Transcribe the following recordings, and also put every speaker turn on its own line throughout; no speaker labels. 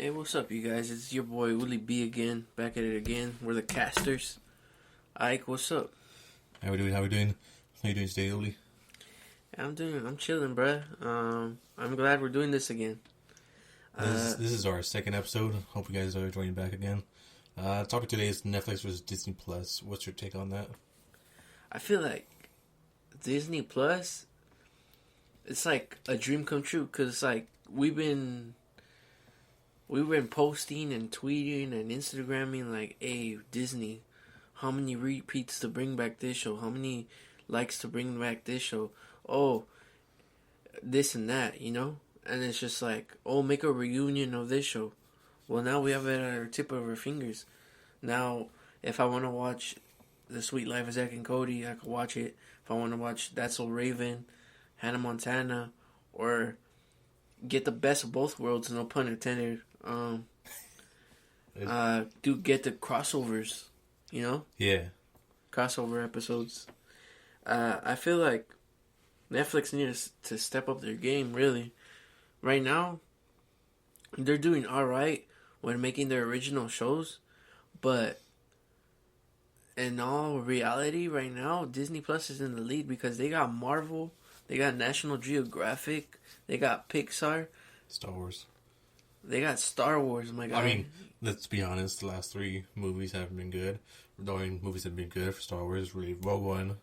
Hey, what's up, you guys? It's your boy Uli B again, back at it again. We're the casters. Ike, what's up?
How we doing? How you doing today, Uli?
I'm chilling, bruh. I'm glad we're doing this again.
This is our second episode. Hope you guys are joining back again. Topic today is Netflix versus Disney Plus. What's your take on that?
I feel like Disney Plus, it's like a dream come true, because it's like we've been posting and tweeting and Instagramming like, hey, Disney, how many repeats to bring back this show? How many likes to bring back this show? Oh, this and that, you know? And it's just like, oh, make a reunion of this show. Well, now we have it at our tip of our fingers. Now, if I want to watch The Sweet Life of Zack and Cody, I can watch it. If I want to watch That's So Raven, Hannah Montana, or get the best of both worlds, no pun intended, get the crossovers, you know?
Yeah.
Crossover episodes. I feel like Netflix needs to step up their game, really. Right now, they're doing alright when making their original shows, but in all reality, right now, Disney Plus is in the lead because they got Marvel, they got National Geographic, they got Pixar,
Star Wars.
They got Star Wars, my guy.
I mean, let's be honest, the last three movies haven't been good. The only movies that have been good for Star Wars really Rogue One,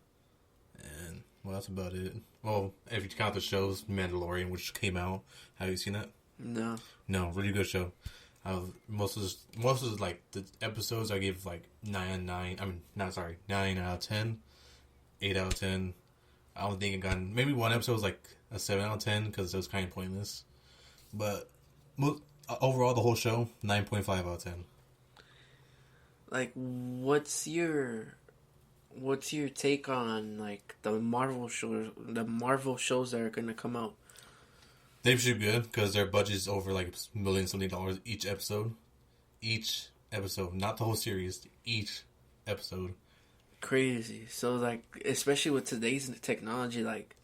and, well, that's about it. Well, if you count the shows, Mandalorian, which came out. Have you seen that?
No.
No, really good show. Most of like the episodes I give like 9 out of 10, 8 out of 10. I don't think it got maybe one episode was like a 7 out of 10 because it was kind of pointless. But overall, the whole show 9.5 out of 10.
Like, what's your take on like the Marvel shows that are gonna come out?
They should be good because their budget's over like million something dollars each episode. Each episode, not the whole series. Each episode.
Crazy. So like, especially with today's technology, like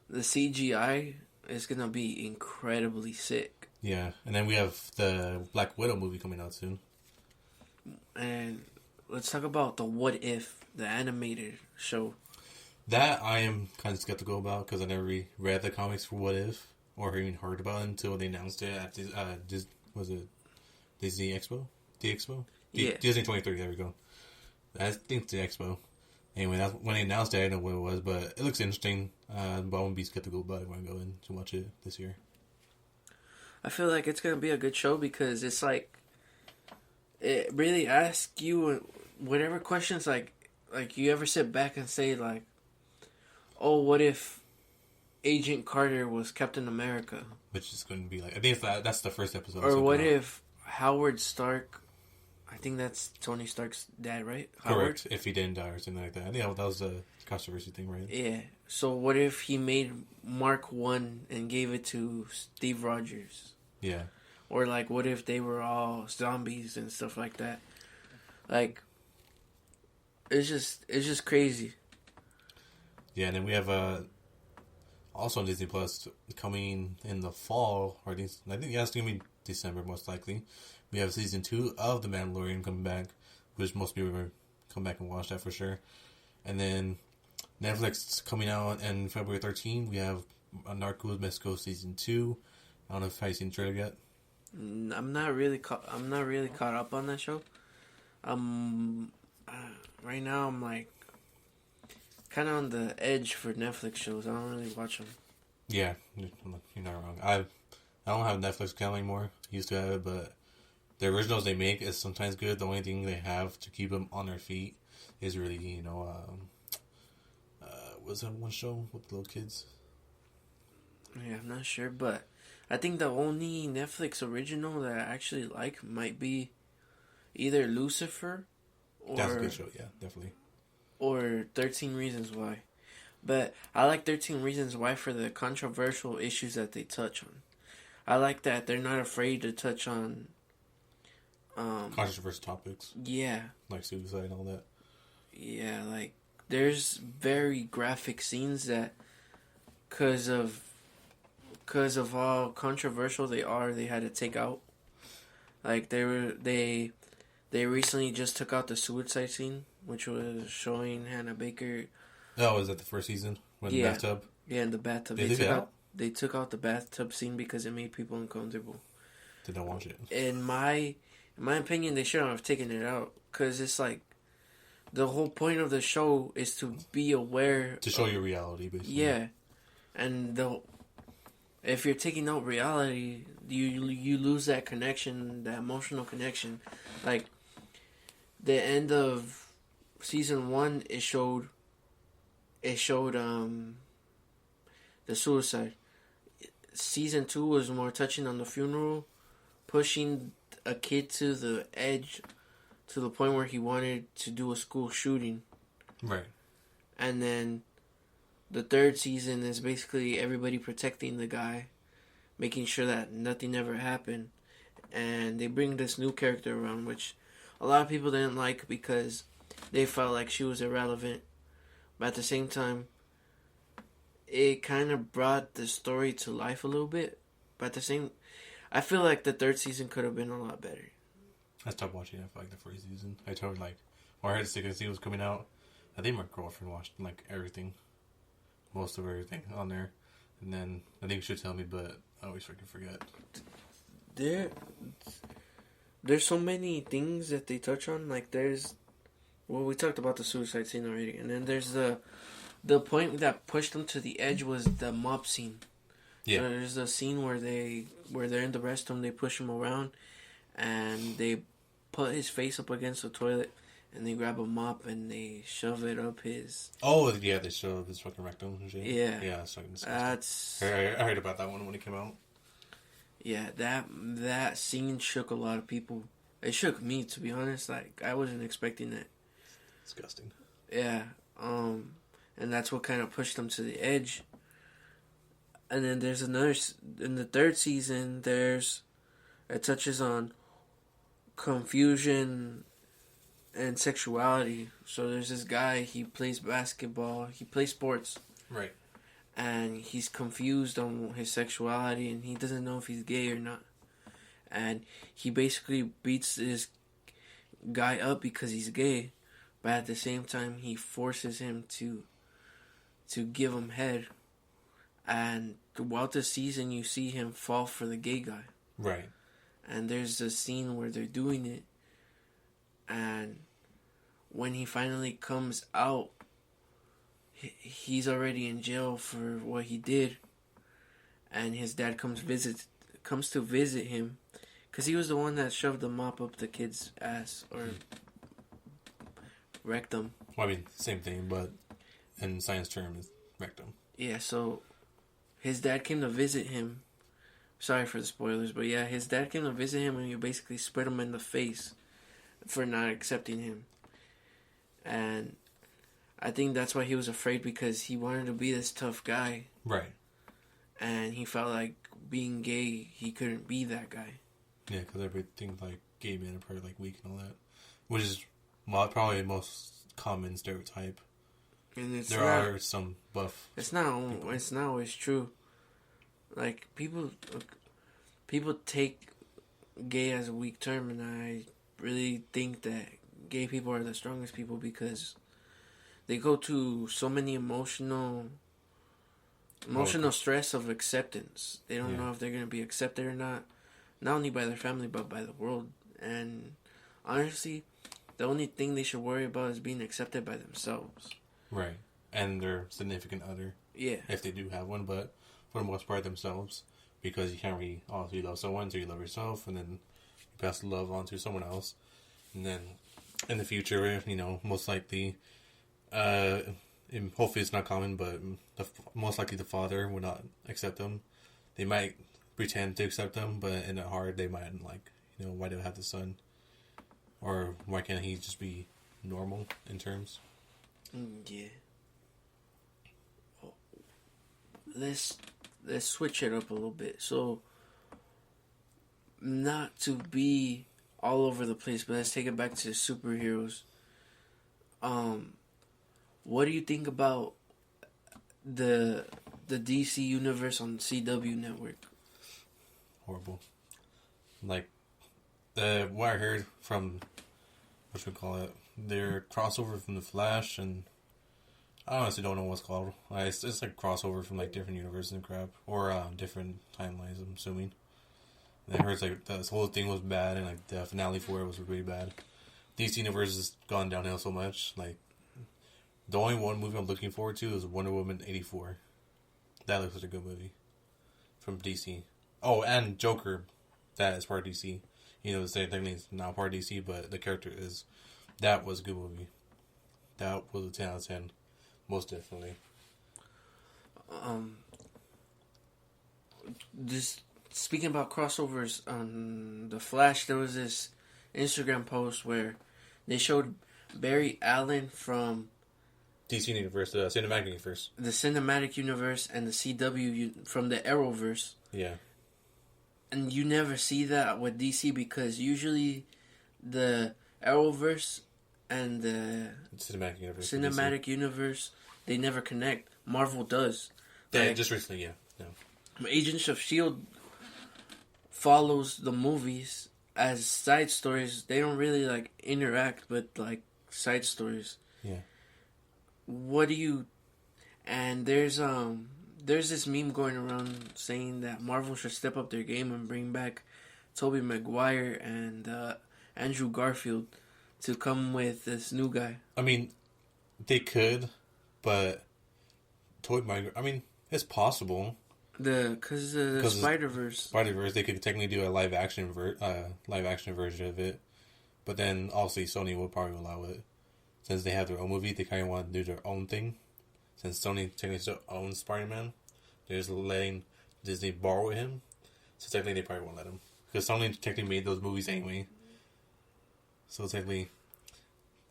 the CGI is gonna be incredibly sick.
Yeah, and then we have the Black Widow movie coming out soon.
And let's talk about the What If, the animated show.
That I am kind of skeptical about because I never read the comics for What If or even heard about it until they announced it at was it Disney Expo? The Expo?
Yeah.
Disney 23, there we go. I think it's the Expo. Anyway, that's when they announced it, I didn't know what it was, but it looks interesting. But I won't be skeptical about it when I go in to watch it this year.
I feel like it's gonna be a good show because it's like it really asks you whatever questions like you ever sit back and say like, oh, what if Agent Carter was Captain America?
Which is going to be like, I think that's the first episode.
Or what if Howard Stark, I think that's Tony Stark's dad, right?
Correct,
Howard?
if he didn't die or something like that. I think that was a controversy thing, right?
Yeah. So what if he made Mark 1 and gave it to Steve Rogers?
Yeah.
Or like, what if they were all zombies and stuff like that? Like, it's just crazy.
Yeah, and then we have also on Disney Plus coming in the fall, or I think it's gonna be December most likely. We have season 2 of The Mandalorian coming back, which most people will come back and watch that for sure. And then Netflix coming out in February 13th. We have Narcos Mexico season 2. I don't know if you've seen the trailer yet.
I'm not really caught up on that show. Right now I'm like kind of on the edge for Netflix shows. I don't really watch them.
Yeah, you're not wrong. I don't have Netflix account anymore. Used to have it, but the originals they make is sometimes good. The only thing they have to keep them on their feet is really, was that one show with the little kids?
Yeah, I'm not sure, but I think the only Netflix original that I actually like might be either Lucifer or...
That's a good show, yeah, definitely.
Or 13 Reasons Why. But I like 13 Reasons Why for the controversial issues that they touch on. I like that they're not afraid to touch on...
controversial topics.
Yeah.
Like suicide and all that.
Yeah, like, there's very graphic scenes that, because of how controversial they are, they had to take out. Like they recently just took out the suicide scene, which was showing Hannah Baker.
Oh, was that the first season when the bathtub?
Yeah, in the bathtub. They took out the bathtub scene because it made people uncomfortable.
Didn't watch it.
In my opinion, they shouldn't have taken it out because it's like the whole point of the show is to be aware
to show your reality, basically.
Yeah, and if you're taking out reality, you lose that connection, that emotional connection. Like the end of season 1, it showed the suicide. Season 2 was more touching on the funeral, pushing a kid to the edge, to the point where he wanted to do a school shooting.
Right.
And then the 3rd season is basically everybody protecting the guy, making sure that nothing ever happened. And they bring this new character around, which a lot of people didn't like because they felt like she was irrelevant. But at the same time, it kind of brought the story to life a little bit. But I feel like the 3rd season could have been a lot better.
I stopped watching it for like the 1st season. I told or I heard the 2nd season was coming out. I think my girlfriend watched like everything, most of everything on there, and then I think she would tell me, but I always freaking forget.
There's so many things that they touch on. Like we talked about the suicide scene already, and then there's the point that pushed them to the edge was the mob scene. Yeah. So there's a scene where they're in the restroom, they push him around, and they put his face up against the toilet, and they grab a mop and they shove it up his.
Oh yeah, they shove his fucking rectum and shit.
Yeah.
Yeah, it's fucking disgusting. I heard about that one when it came out.
Yeah, that scene shook a lot of people. It shook me, to be honest. Like I wasn't expecting that.
Disgusting.
Yeah. And that's what kind of pushed them to the edge. And then there's another in the 3rd season. It touches on confusion and sexuality. So there's this guy. He plays basketball. He plays sports.
Right.
And he's confused on his sexuality, and he doesn't know if he's gay or not. And he basically beats this guy up because he's gay, but at the same time he forces him to give him head. And throughout the season you see him fall for the gay guy.
Right.
And there's a scene where they're doing it, and when he finally comes out, he's already in jail for what he did, and his dad comes to visit him, because he was the one that shoved the mop up the kid's ass or rectum.
Well, I mean, same thing, but in science term, it's rectum.
Yeah, so his dad came to visit him. Sorry for the spoilers, but yeah, his dad came to visit him, and he basically spit him in the face for not accepting him. And I think that's why he was afraid, because he wanted to be this tough guy.
Right.
And he felt like being gay, he couldn't be that guy.
Yeah, because everything like gay men are probably like weak and all that, which is probably the most common stereotype.
And
there are some buff.
It's not always true. Like people take gay as a weak term, and I really think that gay people are the strongest people because they go to so many emotional stress of acceptance. They don't know if they're going to be accepted or not only by their family, but by the world. And honestly, the only thing they should worry about is being accepted by themselves. Right.
And their significant other.
Yeah.
If they do have one, but for the most part themselves. Because you can't really obviously love someone until you love yourself, and then you pass the love on to someone else. And then in the future, most likely, hopefully it's not common, but most likely the father will not accept them. They might pretend to accept them, but in their heart they might why do I have the son? Or why can't he just be normal in terms?
Yeah. Let's switch it up a little bit. So, not to be all over the place, but let's take it back to superheroes. What do you think about the DC universe on CW network?
Horrible. Like, what I heard from what should we call it? Their crossover from the Flash, and I honestly don't know what's called. It's like crossover from like different universes and crap, or different timelines. I'm assuming. And I heard like this whole thing was bad, and like the finale for it was really bad. DC universe has gone downhill so much. Like the only one movie I'm looking forward to is Wonder Woman 84. That looks like a good movie from DC. Oh, and Joker, that is part of DC. You know, the same thing is not part of DC, but the character is. That was a good movie. That was a 10 out of 10, most definitely.
Just speaking about crossovers on The Flash, there was this Instagram post where they showed Barry Allen from
DC universe, the cinematic universe.
The cinematic universe and the CW from the Arrowverse.
Yeah.
And you never see that with DC because usually the Arrowverse and the cinematic universe, they never connect. Marvel does.
Yeah, like, just recently, yeah.
Agents of S.H.I.E.L.D. follows the movies as side stories. They don't really like interact with like side stories.
Yeah.
What do you... And there's this meme going around saying that Marvel should step up their game and bring back Tobey Maguire and Andrew Garfield to come with this new guy.
I mean, they could, but Tobey Maguire... I mean, it's possible.
Because the Spider-Verse.
They could technically do a live action version of it. But then, obviously, Sony will probably allow it. Since they have their own movie, they kind of want to do their own thing. Since Sony technically still owns Spider-Man, they're just letting Disney borrow him. So technically, they probably won't let him. Because Sony technically made those movies anyway. So technically,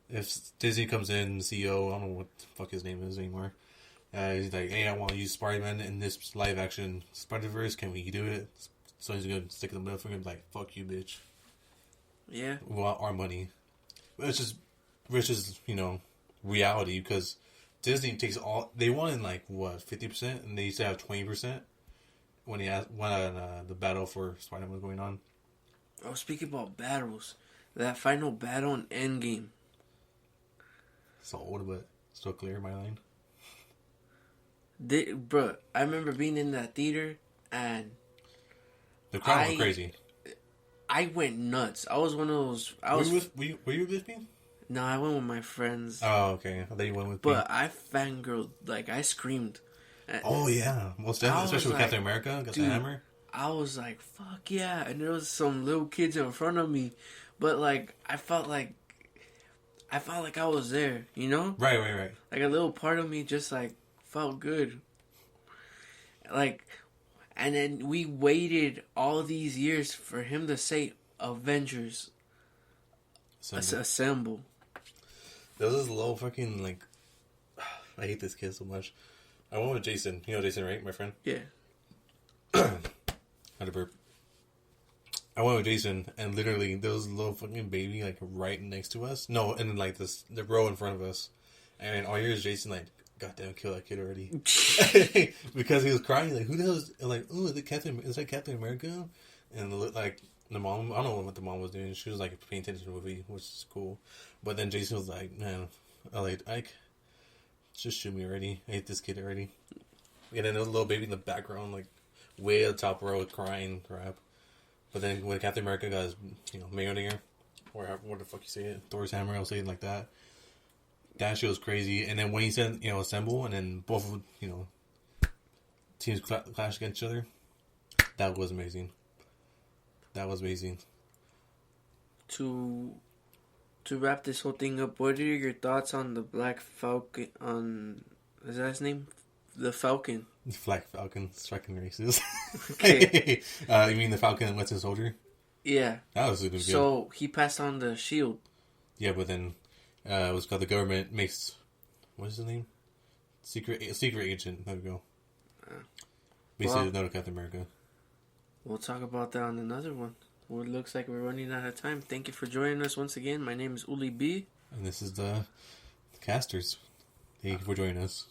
if Disney comes in, the CEO, I don't know what the fuck his name is anymore. He's like, hey, I want to use Spider-Man in this live-action Spider-Verse. Can we do it? So he's going to stick in the middle finger and be like, fuck you, bitch.
Yeah.
We want our money. Which is, you know, reality, because Disney takes all... They wanted, like, what, 50%? And they used to have 20% when the battle for Spider-Man was going on.
Oh, speaking about battles, that final battle in Endgame.
It's old, but still clear in my mind.
Bro, I remember being in that theater and
the crowd was crazy.
I went nuts. I was one of those.
Were you with me?
No, I went with my friends.
Oh, okay. I thought you went with me.
But I fangirled, like I screamed.
Oh yeah, most definitely, especially with Captain America, got the hammer.
I was like, "Fuck yeah!" And there was some little kids in front of me, but like I felt like I was there, you know?
Right.
Like a little part of me just like felt good. Like, and then we waited all these years for him to say Avengers Assemble.
There was this little fucking, like, I hate this kid so much. I went with Jason. You know Jason, right? My friend?
Yeah.
Had a burp. I went with Jason, and literally there was a little fucking baby, like, right next to us. No, and then, like, the row in front of us. And all I hear is Jason, like, goddamn, kill that kid already. Because he was crying, like, who the hell is, like, oh, is that Captain America? And, like, the mom, I don't know what the mom was doing. She was, like, paying attention to the movie, which is cool. But then Jason was like, man, Ike, just shoot me already. I hate this kid already. And then there was a little baby in the background, like, way at the top row, crying, crap. But then when Captain America got his, Mjolnir, or what the fuck you say it, Thor's hammer, I'll say it like that. That shit was crazy. And then when he said, assemble, and then both of, teams clash against each other, that was amazing. That was amazing.
To wrap this whole thing up, what are your thoughts on the Black Falcon, is that his name? The Falcon.
Black Falcon, striking races.
Okay.
You mean the Falcon that Winter Soldier?
Yeah.
That was good.
So, he passed on the shield.
Yeah, but then... it was called the government makes... What is his name? Secret agent. There we go. Basically, no Captain America.
We'll talk about that on another one. Well, it looks like we're running out of time. Thank you for joining us once again. My name is Uli B.
And this is the casters. Thank you for joining us.